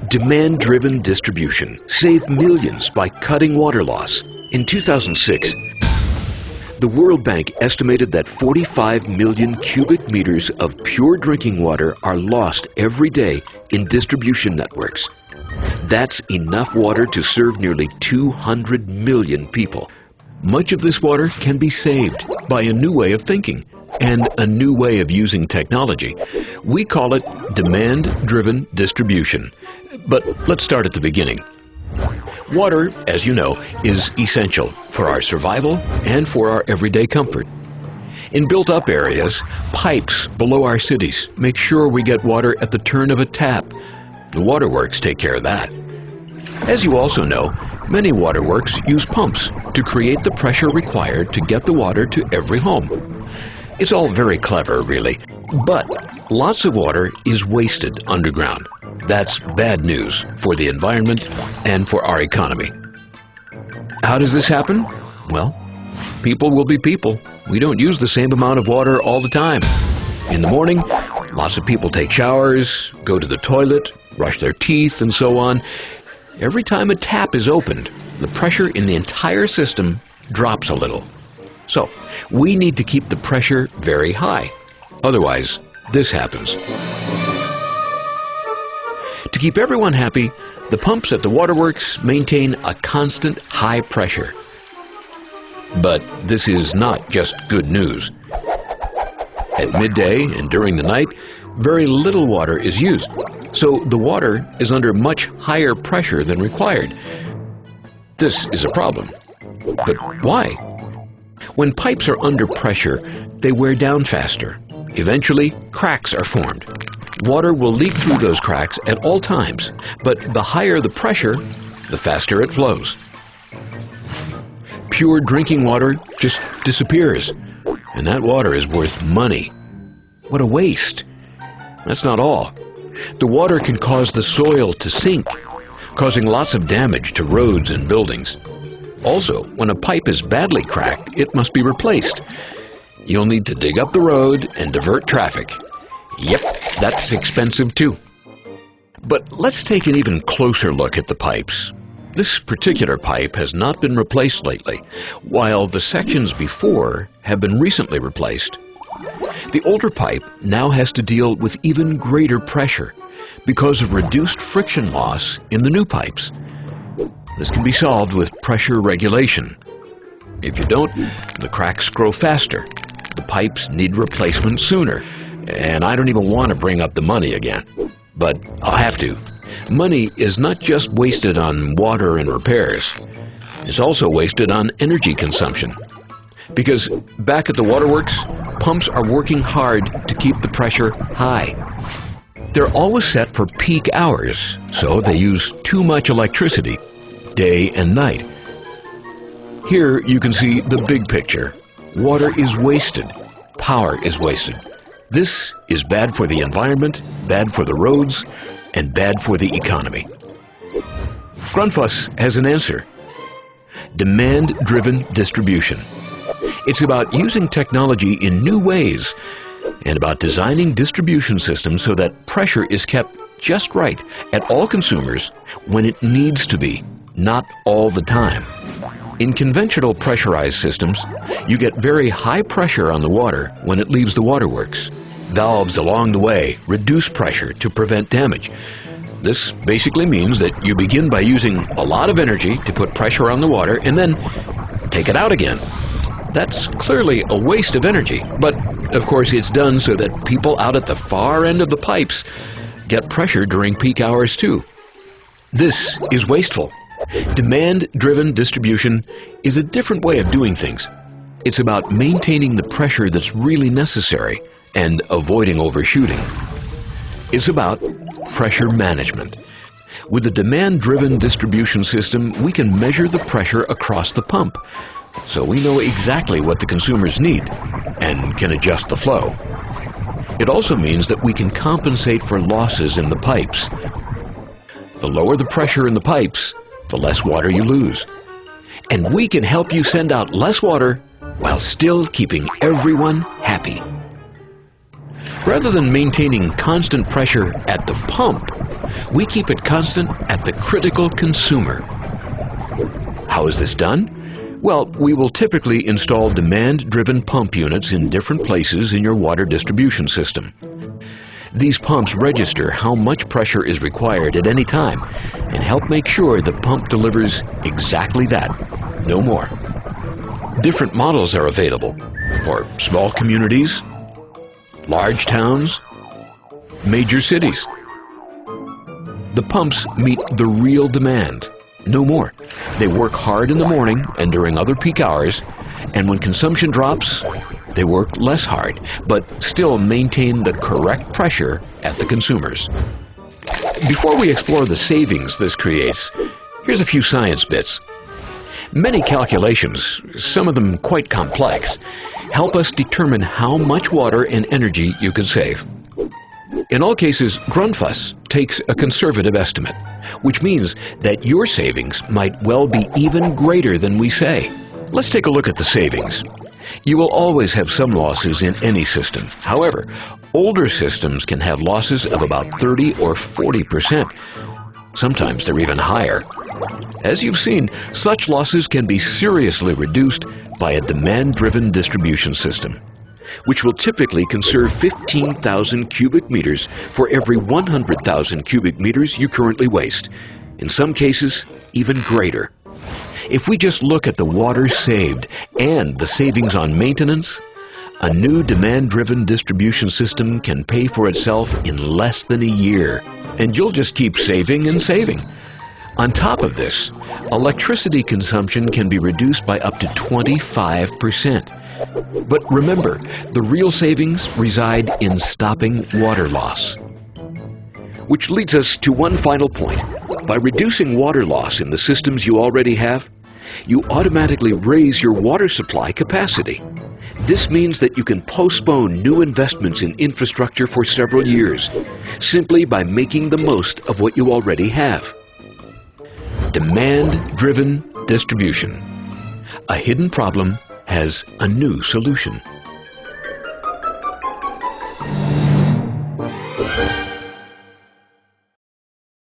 Demand-driven distribution saved millions by cutting water loss. In 2006, the World Bank estimated that 45 million cubic meters of pure drinking water are lost every day in distribution networks. That's enough water to serve nearly 200 million people. Much of this water can be saved by a new way of thinking and a new way of using technology. We call it demand-driven distribution. But let's start at the beginning. Water, as you know, is essential for our survival and for our everyday comfort. In built-up areas, pipes below our cities make sure we get water at the turn of a tap. The waterworks take care of that. As you also know, many waterworks use pumps to create the pressure required to get the water to every home. It's all very clever, really, but lots of water is wasted underground. That's bad news for the environment and for our economy. How does this happen? Well, people will be people. We don't use the same amount of water all the time. In the morning, lots of people take showers, go to the toilet, brush their teeth, and so on. Every time a tap is opened, the pressure in the entire system drops a little. So, we need to keep the pressure very high. Otherwise, this happens. To keep everyone happy, the pumps at the waterworks maintain a constant high pressure. But this is not just good news. At midday and during the night, very little water is used, so the water is under much higher pressure than required. This is a problem. But why? When pipes are under pressure, they wear down faster. Eventually, cracks are formed. Water will leak through those cracks at all times, but the higher the pressure, the faster it flows. Pure drinking water just disappears, and that water is worth money. What a waste! That's not all. The water can cause the soil to sink, causing lots of damage to roads and buildings. Also, when a pipe is badly cracked, it must be replaced. You'll need to dig up the road and divert traffic. Yep, that's expensive too. But let's take an even closer look at the pipes. This particular pipe has not been replaced lately, while the sections before have been recently replaced. The older pipe now has to deal with even greater pressure because of reduced friction loss in the new pipes. This can be solved with pressure regulation. If you don't, the cracks grow faster. The pipes need replacement sooner. And I don't even want to bring up the money again. But I'll have to. Money is not just wasted on water and repairs. It's also wasted on energy consumption. Because back at the waterworks, pumps are working hard to keep the pressure high. They're always set for peak hours, so they use too much electricity, day and night. Here you can see the big picture. Water is wasted. Power is wasted. This is bad for the environment, bad for the roads, and bad for the economy. Grundfos has an answer. Demand-driven distribution. It's about using technology in new ways and about designing distribution systems so that pressure is kept just right at all consumers when it needs to be, not all the time. In conventional pressurized systems, you get very high pressure on the water when it leaves the waterworks. Valves along the way reduce pressure to prevent damage. This basically means that you begin by using a lot of energy to put pressure on the water and then take it out again. That's clearly a waste of energy, but of course it's done so that people out at the far end of the pipes get pressure during peak hours too. This is wasteful. Demand-driven distribution is a different way of doing things. It's about maintaining the pressure that's really necessary and avoiding overshooting. It's about pressure management. With a demand-driven distribution system, we can measure the pressure across the pump, so we know exactly what the consumers need and can adjust the flow. It also means that we can compensate for losses in the pipes. The lower the pressure in the pipes, the less water you lose. And we can help you send out less water while still keeping everyone happy. Rather than maintaining constant pressure at the pump, We keep it constant at the critical consumer. How is this done? Well, we will typically install demand-driven pump units in different places in your water distribution system. These pumps register how much pressure is required at any time and help make sure the pump delivers exactly that, no more. Different models are available for small communities, large towns, major cities. The pumps meet the real demand, no more. They work hard in the morning and during other peak hours, and when consumption drops, they work less hard, but still maintain the correct pressure at the consumers. Before we explore the savings this creates, here's a few science bits. Many calculations, some of them quite complex, help us determine how much water and energy you can save. In all cases, Grundfos takes a conservative estimate, which means that your savings might well be even greater than we say. Let's take a look at the savings. You will always have some losses in any system. However, older systems can have losses of about 30 or 40%. Sometimes they're even higher. As you've seen, such losses can be seriously reduced by a demand-driven distribution system, which will typically conserve 15,000 cubic meters for every 100,000 cubic meters you currently waste. In some cases, even greater. If we just look at the water saved and the savings on maintenance, a new demand-driven distribution system can pay for itself in less than a year, and you'll just keep saving and saving. On top of this, electricity consumption can be reduced by up to 25%. But remember, the real savings reside in stopping water loss. Which leads us to one final point. By reducing water loss in the systems you already have, you automatically raise your water supply capacity. This means that you can postpone new investments in infrastructure for several years, simply by making the most of what you already have. Demand-driven distribution. A hidden problem has a new solution.